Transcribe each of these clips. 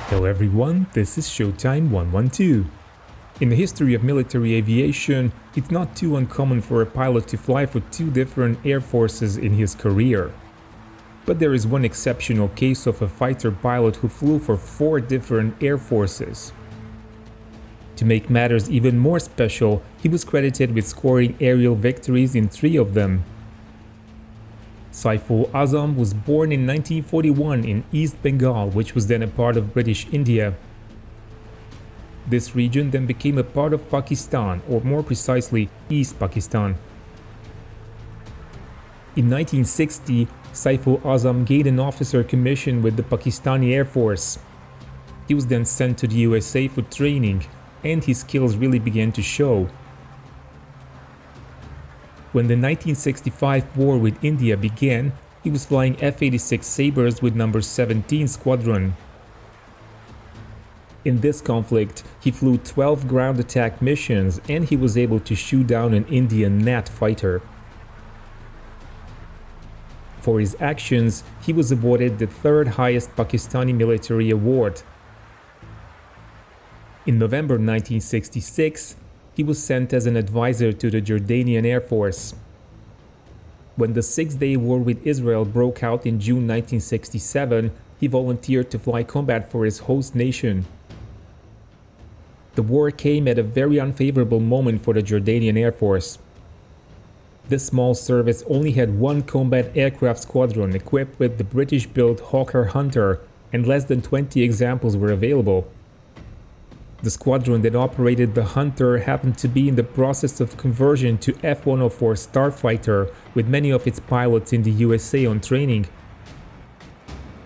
Hello everyone, this is Showtime 112. In the history of military aviation, it's not too uncommon for a pilot to fly for two different air forces in his career. But there is one exceptional case of a fighter pilot who flew for four different air forces. To make matters even more special, he was credited with scoring aerial victories in three of them. Saiful Azam was born in 1941 in East Bengal, which was then a part of British India. This region then became a part of Pakistan, or more precisely, East Pakistan. In 1960, Saiful Azam gained an officer commission with the Pakistani Air Force. He was then sent to the USA for training, and his skills really began to show. When the 1965 war with India began, he was flying F-86 Sabres with No. 17 Squadron. In this conflict, he flew 12 ground attack missions and he was able to shoot down an Indian Nat fighter. For his actions, he was awarded the third highest Pakistani military award. In November 1966, he was sent as an advisor to the Jordanian Air Force. When the Six-Day War with Israel broke out in June 1967, he volunteered to fly combat for his host nation. The war came at a very unfavorable moment for the Jordanian Air Force. This small service only had one combat aircraft squadron equipped with the British-built Hawker Hunter, and less than 20 examples were available. The squadron that operated the Hunter happened to be in the process of conversion to F-104 Starfighter, with many of its pilots in the USA on training.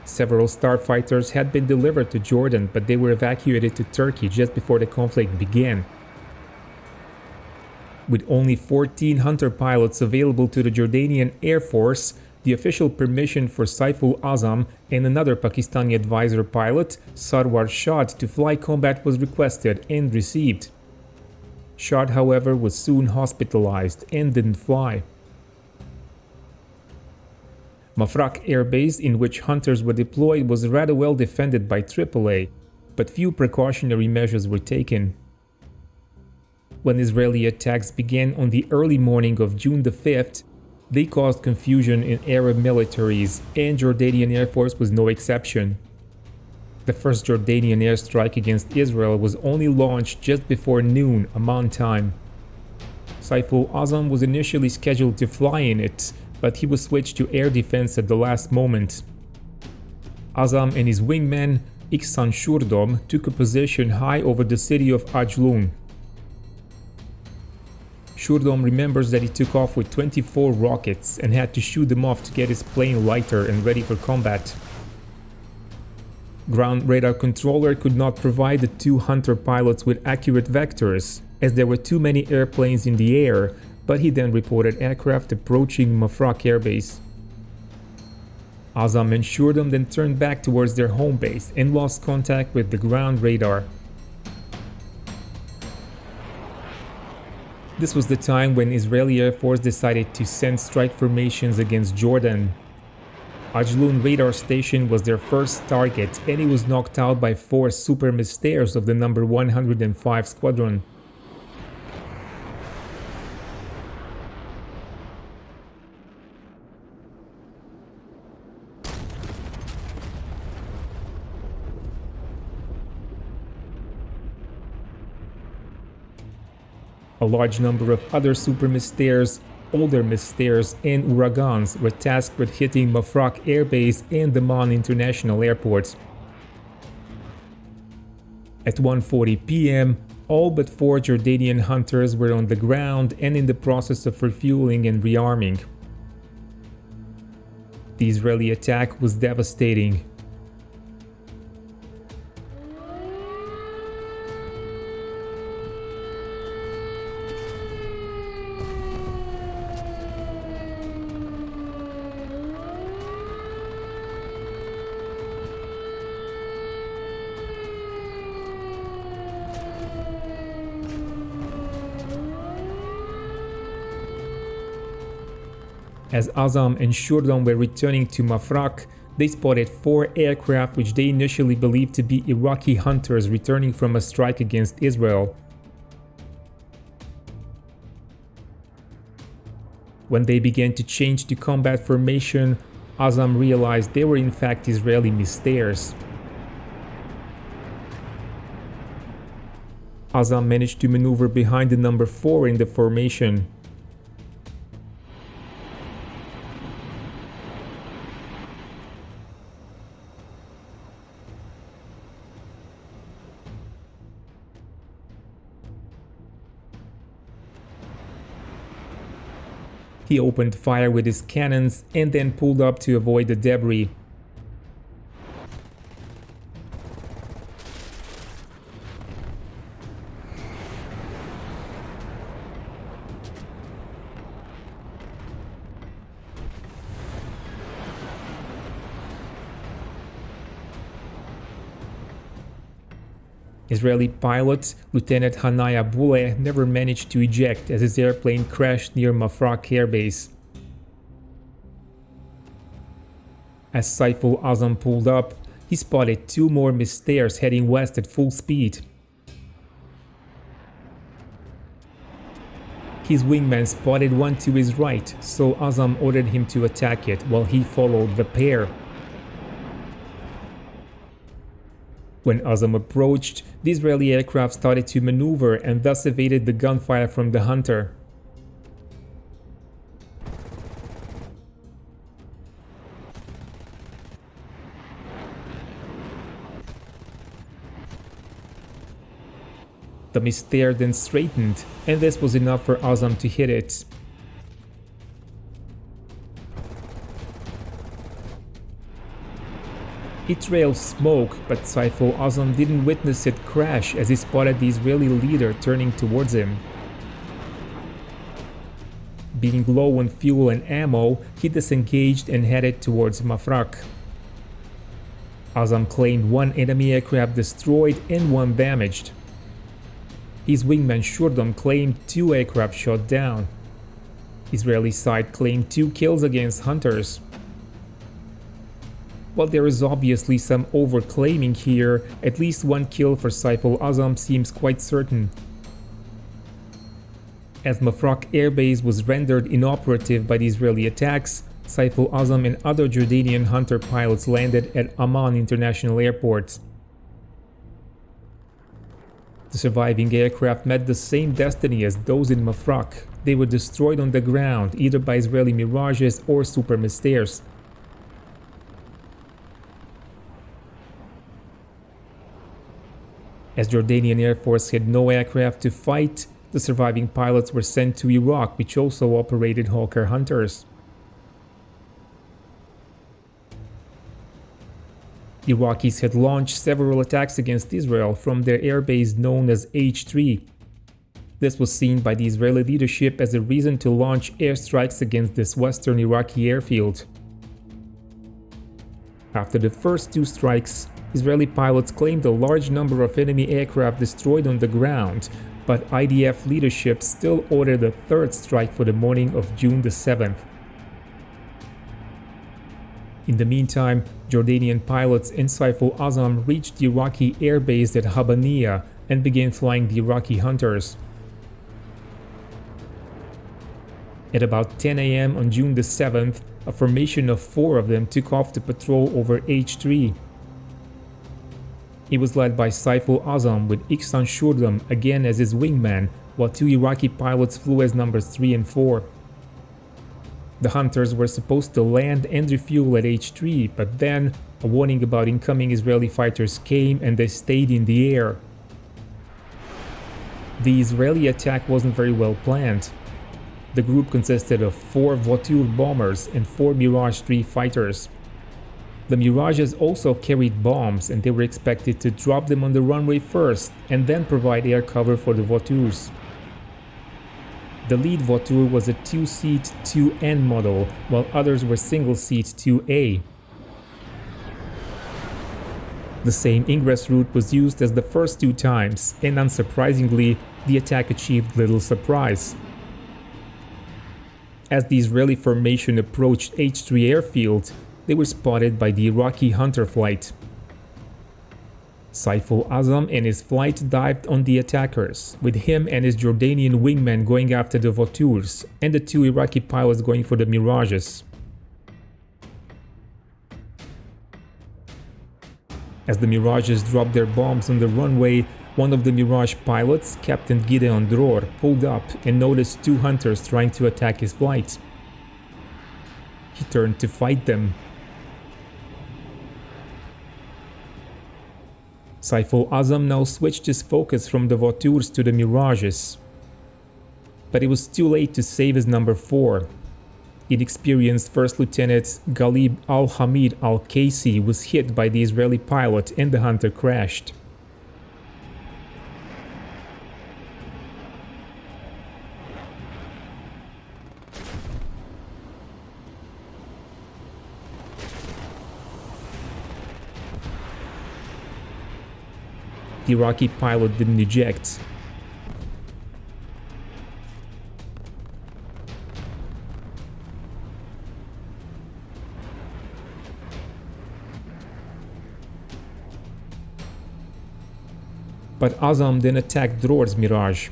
Several Starfighters had been delivered to Jordan, but they were evacuated to Turkey just before the conflict began. With only 14 Hunter pilots available to the Jordanian Air Force, the official permission for Saiful Azam and another Pakistani advisor pilot, Sarwar Shad, to fly combat was requested and received. Shad, however, was soon hospitalized and didn't fly. Mafraq Air Base, in which Hunters were deployed, was rather well defended by AAA, but few precautionary measures were taken. When Israeli attacks began on the early morning of June the 5th, they caused confusion in Arab militaries, and Jordanian Air Force was no exception. The first Jordanian airstrike against Israel was only launched just before noon, Amman time. Saiful Azam was initially scheduled to fly in it, but he was switched to air defense at the last moment. Azam and his wingman, Ihsan Shurdom, took a position high over the city of Ajloun. Shurdom remembers that he took off with 24 rockets and had to shoot them off to get his plane lighter and ready for combat. Ground radar controller could not provide the two Hunter pilots with accurate vectors, as there were too many airplanes in the air, but he then reported aircraft approaching Mafraq Air Base. Azam and Shurdom then turned back towards their home base and lost contact with the ground radar. This was the time when Israeli Air Force decided to send strike formations against Jordan. Ajloun radar station was their first target, and it was knocked out by four Super Mystères of the No. 105 Squadron. A large number of other Super Mystères, older Mystères, and Uragans were tasked with hitting Mafraq Air Base and Amman International Airport. At 1:40 p.m., all but four Jordanian Hunters were on the ground and in the process of refueling and rearming. The Israeli attack was devastating. As Azam and Shurdom were returning to Mafraq, They spotted 4 aircraft which they initially believed to be Iraqi hunters returning from a strike against Israel. When they began to change to combat formation, Azam realized they were in fact Israeli Mystairs. Azam managed to maneuver behind the number 4 in the formation. He opened fire with his cannons and then pulled up to avoid the debris. Israeli pilot Lieutenant Hanaya Bouleh never managed to eject as his airplane crashed near Mafraq Air Base. As Saiful-Azam pulled up, he spotted 2 more Mystairs heading west at full speed. His wingman spotted one to his right, so Azam ordered him to attack it while he followed the pair. When Azam approached, the Israeli aircraft started to maneuver and thus evaded the gunfire from the hunter. The Mystair then straightened, and this was enough for Azam to hit it. It trailed smoke, but Saiful-Azam didn't witness it crash as he spotted the Israeli leader turning towards him. Being low on fuel and ammo, he disengaged and headed towards Mafraq. Azam claimed 1 enemy aircraft destroyed and 1 damaged. His wingman Shurdam claimed 2 aircraft shot down. Israeli side claimed 2 kills against hunters. While there is obviously some overclaiming here, at least 1 kill for Saiful-Azam seems quite certain. As Mafraq Air Base was rendered inoperative by the Israeli attacks, Saiful-Azam and other Jordanian hunter pilots landed at Amman International Airport. The surviving aircraft met the same destiny as those in Mafraq. They were destroyed on the ground, either by Israeli Mirages or Super Mystairs. As Jordanian Air Force had no aircraft to fight, the surviving pilots were sent to Iraq, which also operated Hawker hunters. Iraqis had launched several attacks against Israel from their airbase known as H3. This was seen by the Israeli leadership as a reason to launch airstrikes against this western Iraqi airfield. After the first 2 strikes, Israeli pilots claimed a large number of enemy aircraft destroyed on the ground, but IDF leadership still ordered a 3rd strike for the morning of June the 7th. In the meantime, Jordanian pilots and Saiful-Azam reached the Iraqi airbase at Habaniya and began flying the Iraqi hunters. At about 10 a.m. on June the 7th, a formation of 4 of them took off to patrol over H3. He was led by Saiful-Azam with Ihsan Shurdam again as his wingman, while 2 Iraqi pilots flew as numbers 3 and 4. The hunters were supposed to land and refuel at H3, but then a warning about incoming Israeli fighters came and they stayed in the air. The Israeli attack wasn't very well planned. The group consisted of 4 Vautours bombers and 4 Mirage 3 fighters. The Mirages also carried bombs, and they were expected to drop them on the runway first and then provide air cover for the Vautours. The lead Vautour was a 2-seat 2N model, while others were single-seat 2A. The same ingress route was used as the first 2 times, and unsurprisingly, the attack achieved little surprise. As the Israeli formation approached H3 airfield, they were spotted by the Iraqi Hunter flight. Saiful Azam and his flight dived on the attackers, with him and his Jordanian wingman going after the Vautours and the two Iraqi pilots going for the Mirages. As the Mirages dropped their bombs on the runway, one of the Mirage pilots, Captain Gideon Dror, pulled up and noticed two hunters trying to attack his flight. He turned to fight them. Saiful Azam now switched his focus from the Vautours to the Mirages. But it was too late to save his number 4. Inexperienced First Lieutenant Ghalib al-Hamid al-Kaisi was hit by the Israeli pilot and the hunter crashed. The Iraqi pilot didn't eject. But Azam then attacked Dror's Mirage.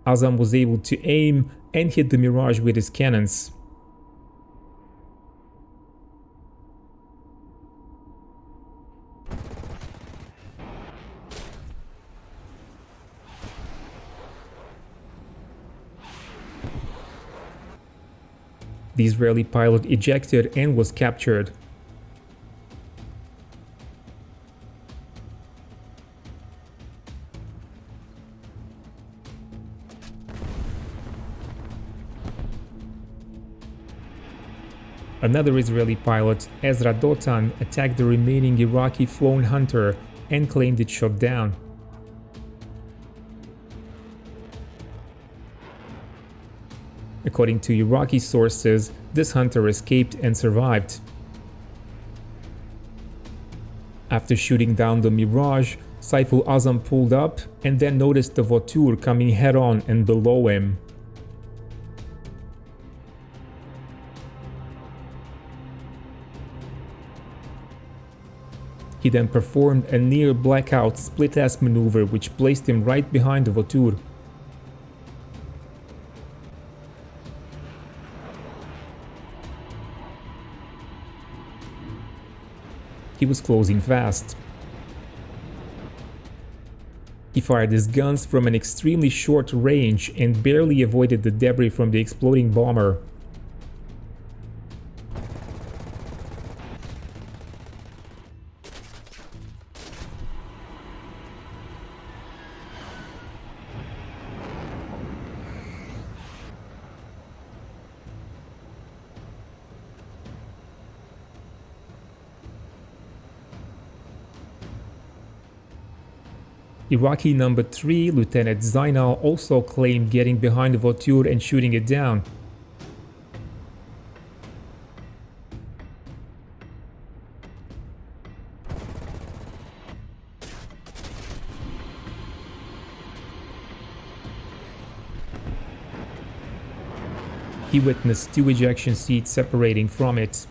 Azam was able to aim and hit the Mirage with his cannons. The Israeli pilot ejected and was captured. Another Israeli pilot, Ezra Dotan, attacked the remaining Iraqi flown hunter and claimed it shot down. According to Iraqi sources, this hunter escaped and survived. After shooting down the Mirage, Saiful Azam pulled up and then noticed the Vautour coming head-on and below him. He then performed a near blackout split-ass maneuver which placed him right behind the Vautour. He was closing fast. He fired his guns from an extremely short range and barely avoided the debris from the exploding bomber. Iraqi number 3, Lieutenant Zainal, also claimed getting behind the Vautour and shooting it down. He witnessed 2 ejection seats separating from it.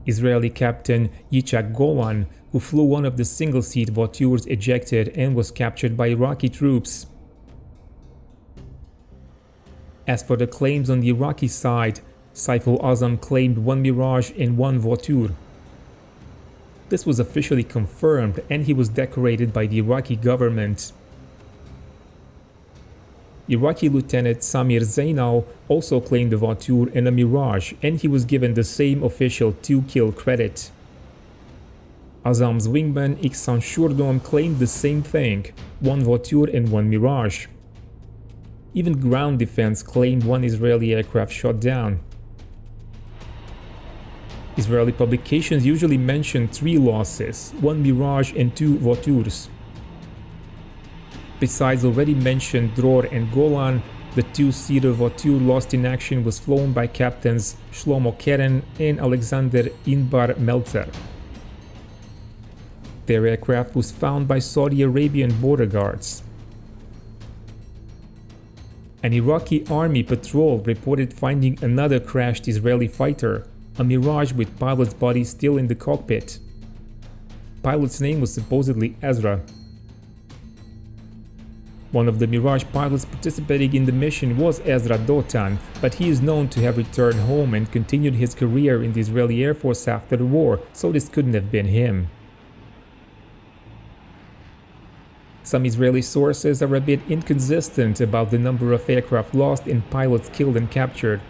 Israeli Captain Yitzhak Golan, who flew one of the single-seat Vautours, ejected and was captured by Iraqi troops. As for the claims on the Iraqi side, Saiful Azam claimed 1 Mirage and 1 Vautour. This was officially confirmed and he was decorated by the Iraqi government. Iraqi Lieutenant Samir Zainal also claimed a Vautour and a Mirage, and he was given the same official 2-kill credit. Azam's wingman Ihsan Shurdom claimed the same thing, 1 Vautour and 1 Mirage. Even ground defense claimed 1 Israeli aircraft shot down. Israeli publications usually mention 3 losses, 1 Mirage and 2 Vautours. Besides already mentioned Dror and Golan, the 2-seater Vautour lost in action was flown by captains Shlomo Keren and Alexander Inbar Meltzer. Their aircraft was found by Saudi Arabian border guards. An Iraqi army patrol reported finding another crashed Israeli fighter, a Mirage with pilot's body still in the cockpit. Pilot's name was supposedly Ezra. One of the Mirage pilots participating in the mission was Ezra Dotan, but he is known to have returned home and continued his career in the Israeli Air Force after the war, so this couldn't have been him. Some Israeli sources are a bit inconsistent about the number of aircraft lost and pilots killed and captured.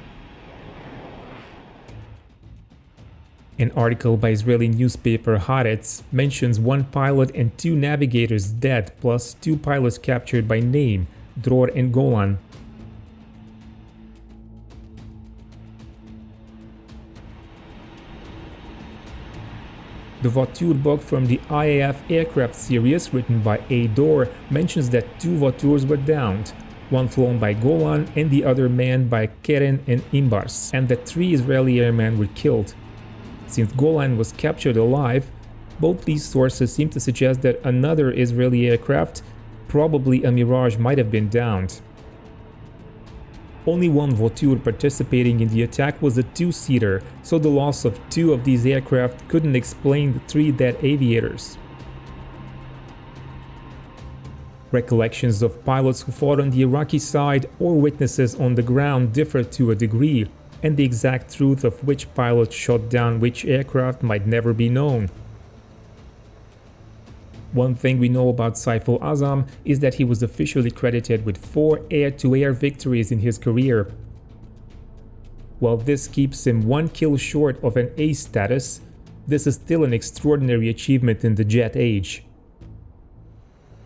An article by Israeli newspaper Haaretz mentions 1 pilot and 2 navigators dead, plus 2 pilots captured by name, Dror and Golan. The Vautour book from the IAF aircraft series, written by A. Dor, mentions that 2 Vautours were downed, 1 flown by Golan and the other manned by Keren and Imbars, and that 3 Israeli airmen were killed. Since Golan was captured alive, both these sources seem to suggest that another Israeli aircraft, probably a Mirage, might have been downed. Only 1 Vautour participating in the attack was a 2-seater, so the loss of 2 of these aircraft couldn't explain the 3 dead aviators. Recollections of pilots who fought on the Iraqi side or witnesses on the ground differ to a degree, and the exact truth of which pilot shot down which aircraft might never be known. One thing we know about Saiful Azam is that he was officially credited with 4 air-to-air victories in his career. While this keeps him 1 kill short of an ace status, this is still an extraordinary achievement in the jet age.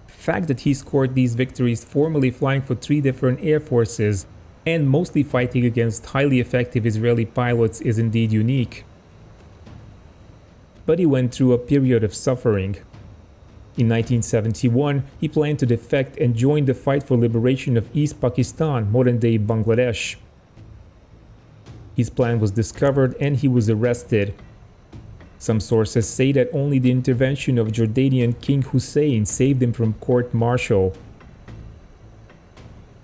The fact that he scored these victories formally flying for 3 different air forces and mostly fighting against highly effective Israeli pilots is indeed unique. But he went through a period of suffering. In 1971, he planned to defect and join the fight for liberation of East Pakistan, modern-day Bangladesh. His plan was discovered and he was arrested. Some sources say that only the intervention of Jordanian King Hussein saved him from court-martial.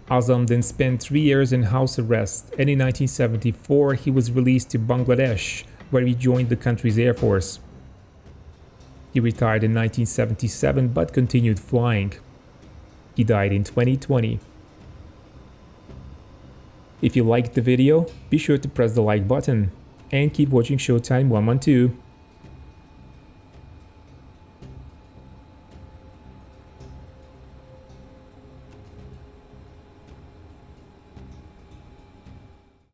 Azam then spent 3 years in house arrest, and in 1974 he was released to Bangladesh, where he joined the country's Air Force. He retired in 1977 but continued flying. He died in 2020. If you liked the video, be sure to press the like button, and keep watching Showtime 112.